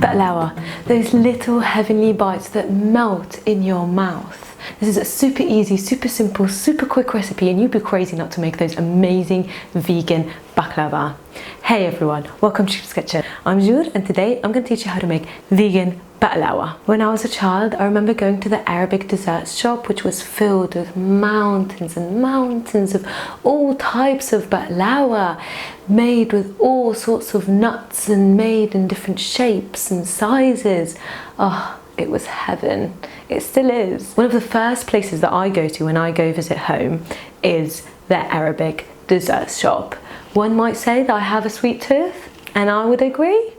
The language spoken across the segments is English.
Baklava, those little heavenly bites that melt in your mouth. This is a super easy, super simple, super quick recipe, and you'd be crazy not to make those amazing vegan baklava. Hey everyone, welcome to Jude's Kitchen. I'm Jude, and today I'm going to teach you how to make vegan baklava. When I was a child, I remember going to the Arabic dessert shop, which was filled with mountains and mountains of all types of baklava, made with all sorts of nuts and made in different shapes and sizes. Oh, it was heaven. It still is. One of the first places that I go to when I go visit home is the Arabic dessert shop. One might say that I have a sweet tooth, and I would agree.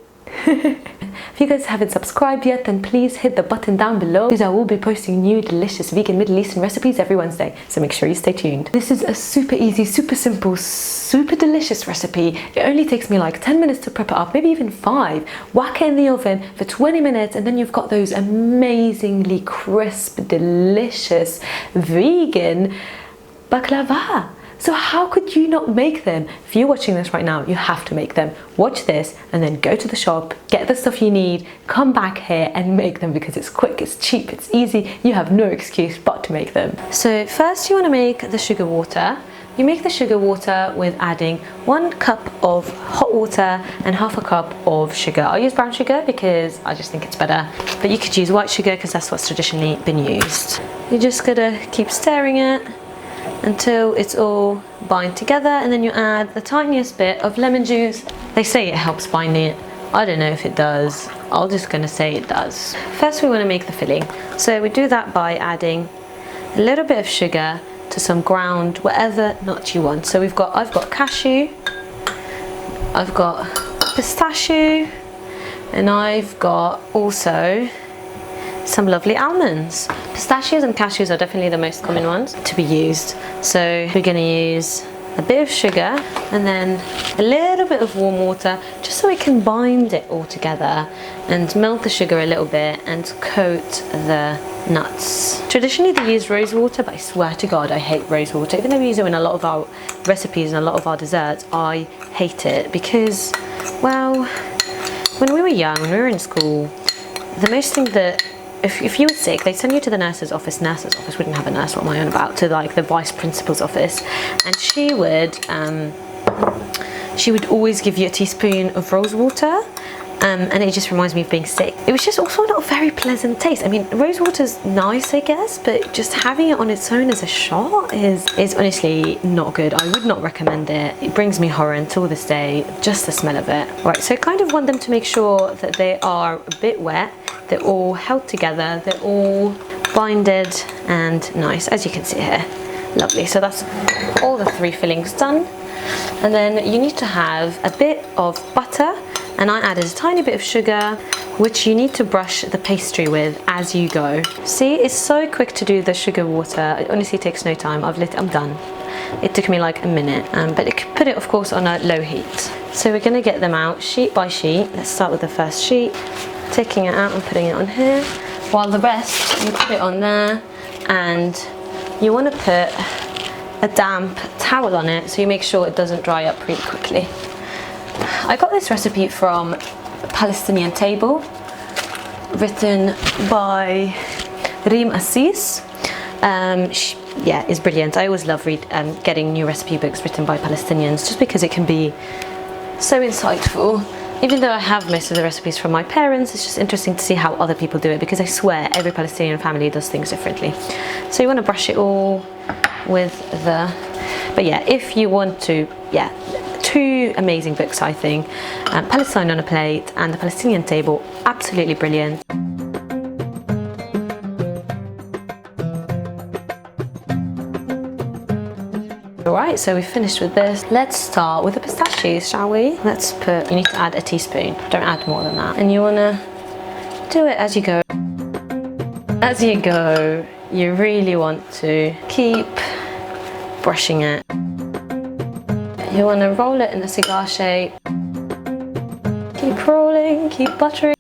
If you guys haven't subscribed yet, then please hit the button down below, because I will be posting new delicious vegan Middle Eastern recipes every Wednesday, so make sure you stay tuned. This is a super easy, super simple, super delicious recipe. It only takes me like 10 minutes to prep it up, maybe even 5. Whack it in the oven for 20 minutes and then you've got those amazingly crisp, delicious vegan baklava. So how could you not make them? If you're watching this right now, you have to make them. Watch this and then go to the shop, get the stuff you need, come back here and make them, because it's quick, it's cheap, it's easy. You have no excuse but to make them. So first you want to make the sugar water. You make the sugar water with adding 1 cup of hot water and half a cup of sugar. I use brown sugar because I just think it's better, but you could use white sugar because that's what's traditionally been used. You're just gonna keep stirring it until it's all bind together, and then you add the tiniest bit of lemon juice. They say it helps bind it. I don't know if it does. I'm just gonna say it does. First we want to make the filling. So we do that by adding a little bit of sugar to some ground, whatever nut you want. So I've got cashew, I've got pistachio, and I've got also some lovely almonds. Pistachios and cashews are definitely the most common ones to be used. So we're going to use a bit of sugar and then a little bit of warm water, just so we can bind it all together and melt the sugar a little bit and coat the nuts. Traditionally they use rose water, but I swear to God I hate rose water. Even though we use it in a lot of our recipes and a lot of our desserts, I hate it because, well, when we were young, when we were in school, the most thing that if you were sick, they'd send you to the nurse's office. Nurse's office wouldn't have a nurse, what am I on about? To like the vice principal's office, and she would always give you a teaspoon of rose water, and it just reminds me of being sick. It was just also not a very pleasant taste. I mean, rose water's nice, I guess, but just having it on its own as a shot is honestly not good. I would not recommend it. It brings me horror until this day, just the smell of it. Right, so I kind of want them to make sure that they are a bit wet. They're all held together, they're all binded and nice, as you can see here. Lovely, so that's all the 3 fillings done. And then you need to have a bit of butter, and I added a tiny bit of sugar, which you need to brush the pastry with as you go. See, it's so quick to do the sugar water. It honestly takes no time. I'm done. It took me like a minute, but put it of course on a low heat. So we're gonna get them out sheet by sheet. Let's start with the first sheet. Taking it out and putting it on here, while the rest you put it on there, and you want to put a damp towel on it so you make sure it doesn't dry up really quickly. I got this recipe from Palestinian Table, written by Reem Assis. Yeah, it's brilliant. I always love getting new recipe books written by Palestinians, just because it can be so insightful. Even though I have most of the recipes from my parents, it's just interesting to see how other people do it, because I swear every Palestinian family does things differently. So you want to brush it all with the... But yeah, if you want to, yeah, 2 amazing books, I think. Palestine on a Plate and The Palestinian Table, absolutely brilliant. Alright, so we've finished with this. Let's start with the pistachios, shall we? You need to add a teaspoon. Don't add more than that. And you want to do it as you go. As you go, you really want to keep brushing it. You want to roll it in a cigar shape. Keep rolling, keep buttering.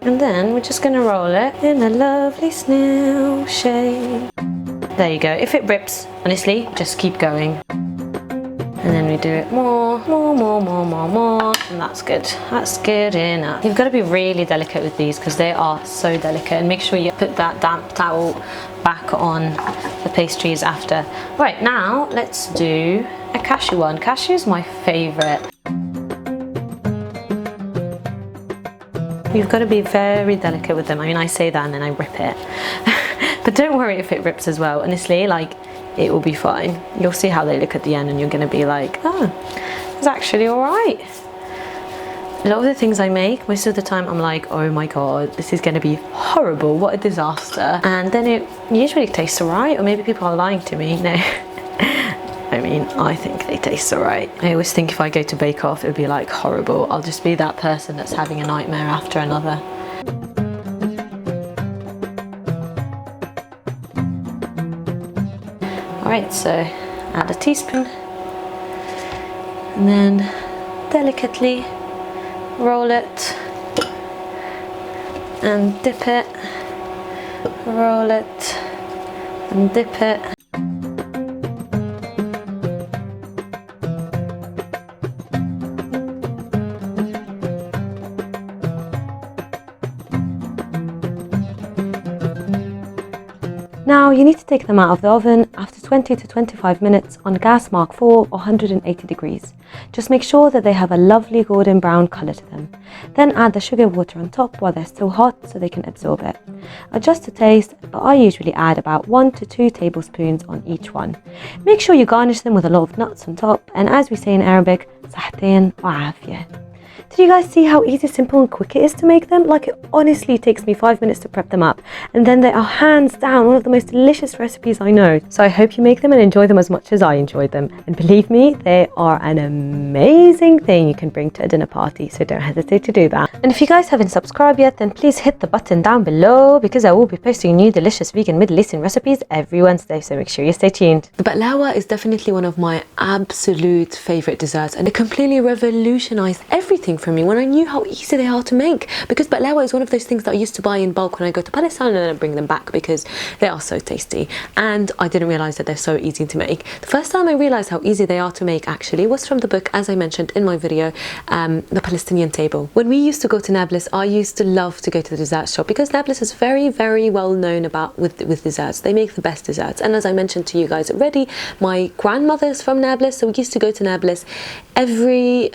And then we're just going to roll it in a lovely snail shape. There you go. If it rips, honestly, just keep going. And then we do it more, and that's good. That's good enough. You've got to be really delicate with these because they are so delicate, and make sure you put that damp towel back on the pastries after. Right, now let's do a cashew one. Cashew is my favorite. You've got to be very delicate with them. I mean, I say that and then I rip it. But don't worry if it rips as well. Honestly, like, it will be fine. You'll see how they look at the end and you're going to be like, oh, it's actually all right. A lot of the things I make, most of the time I'm like, oh my god, this is going to be horrible, what a disaster. And then it usually tastes all right, or maybe people are lying to me. No. I mean, I think they taste all right. I always think if I go to Bake Off, it would be like horrible. I'll just be that person that's having a nightmare after another. Alright, so add a teaspoon and then delicately roll it and dip it, roll it and dip it. Now you need to take them out of the oven after 20 to 25 minutes on gas mark 4 or 180 degrees. Just make sure that they have a lovely golden brown colour to them. Then add the sugar water on top while they're still hot so they can absorb it. Adjust to taste, but I usually add about 1 to 2 tablespoons on each one. Make sure you garnish them with a lot of nuts on top, and as we say in Arabic, صحتين وعافية. Did you guys see how easy, simple and quick it is to make them? Like, it honestly takes me 5 minutes to prep them up, and then they are hands down one of the most delicious recipes I know. So I hope you make them and enjoy them as much as I enjoyed them. And believe me, they are an amazing thing you can bring to a dinner party, so don't hesitate to do that. And if you guys haven't subscribed yet, then please hit the button down below, because I will be posting new delicious vegan Middle Eastern recipes every Wednesday, so make sure you stay tuned. The baklava is definitely one of my absolute favorite desserts, and it completely revolutionized everything for me when I knew how easy they are to make, because baklava is one of those things that I used to buy in bulk when I go to Palestine, and then I bring them back because they are so tasty, and I didn't realize that they're so easy to make. The first time I realized how easy they are to make actually was from the book, as I mentioned in my video, The Palestinian Table. When we used to go to Nablus, I used to love to go to the dessert shop because Nablus is very, very well known with desserts. They make the best desserts, and as I mentioned to you guys already, my grandmother's from Nablus, so we used to go to Nablus every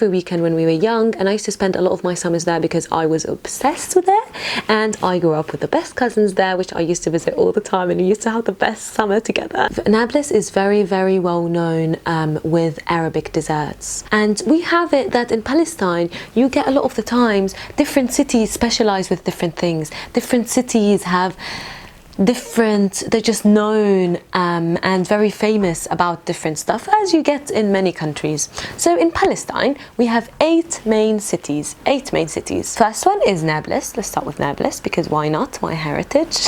weekend when we were young, and I used to spend a lot of my summers there because I was obsessed with it, and I grew up with the best cousins there, which I used to visit all the time, and we used to have the best summer together. Nablus is very, very well known with Arabic desserts, and we have it that in Palestine you get a lot of the times different cities specialize with different things. Different cities have they're just known and very famous about different stuff, as you get in many countries. So in Palestine we have 8 main cities. First one is Nablus. Let's start with Nablus because why not, my heritage.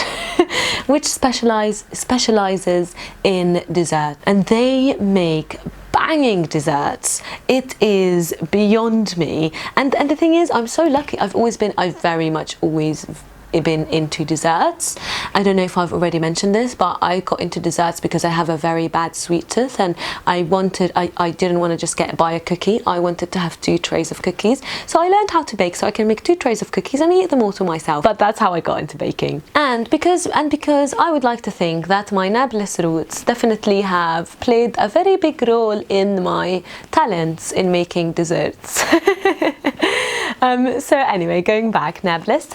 Which specializes in dessert, and they make banging desserts. It is beyond me, and the thing is, I'm so lucky. I've very much always been into desserts. I don't know if I've already mentioned this, but I got into desserts because I have a very bad sweet tooth, and I didn't want to just buy a cookie. I wanted to have 2 trays of cookies, so I learned how to bake so I can make 2 trays of cookies and eat them all to myself. But that's how I got into baking, and because I would like to think that my Nablus roots definitely have played a very big role in my talents in making desserts. So anyway, going back, Nablus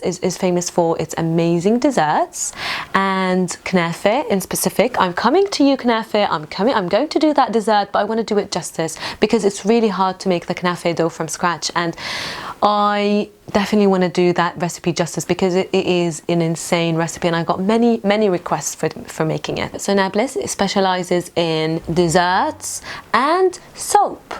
is famous for its amazing desserts, and knafe in specific. I'm coming to you, knafe. I'm going to do that dessert, but I want to do it justice because it's really hard to make the knafe dough from scratch, and I definitely want to do that recipe justice because it is an insane recipe, and I got many requests for making it. So Nablus specializes in desserts and soap.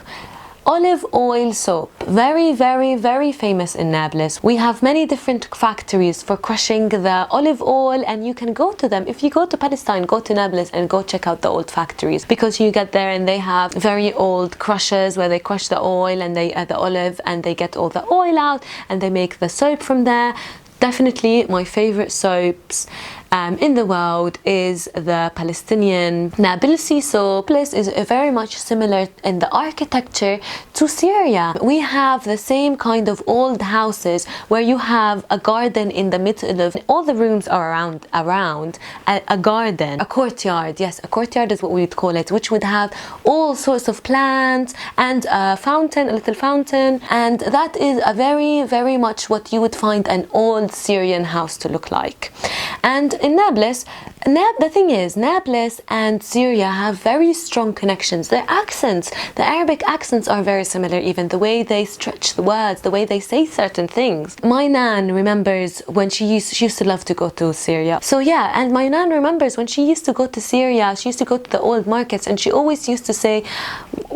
Olive oil soap, very, very, very famous in Nablus. We have many different factories for crushing the olive oil, and you can go to them. If you go to Palestine, go to Nablus and go check out the old factories, because you get there and they have very old crushers where they crush the oil and they add the olive and they get all the oil out and they make the soap from there. Definitely my favorite soaps. in the world is the Palestinian Nablus. So Nablus is very much similar in the architecture to Syria. We have the same kind of old houses where you have a garden in the middle of all the rooms are around a garden, a courtyard. Yes, a courtyard is what we would call it, which would have all sorts of plants and a fountain, a little fountain, and that is a very much what you would find an old Syrian house to look like. And in Nablus, the thing is, Nablus and Syria have very strong connections. Their accents, the Arabic accents, are very similar, even the way they stretch the words, the way they say certain things. My nan remembers when she used to love to go to Syria. So yeah, and my nan remembers when she used to go to Syria, she used to go to the old markets, and she always used to say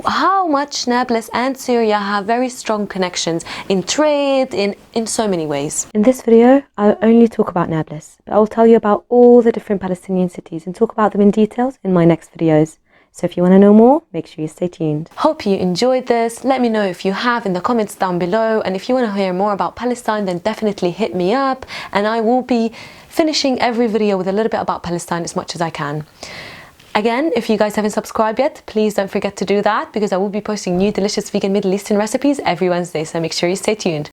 how much Nablus and Syria have very strong connections in trade, in so many ways. In this video, I'll only talk about Nablus, but I'll tell you about all the different Palestinian cities and talk about them in details in my next videos. So if you want to know more, make sure you stay tuned. Hope you enjoyed this. Let me know if you have in the comments down below, and if you want to hear more about Palestine, then definitely hit me up, and I will be finishing every video with a little bit about Palestine as much as I can. Again, if you guys haven't subscribed yet, please don't forget to do that, because I will be posting new delicious vegan Middle Eastern recipes every Wednesday, so make sure you stay tuned.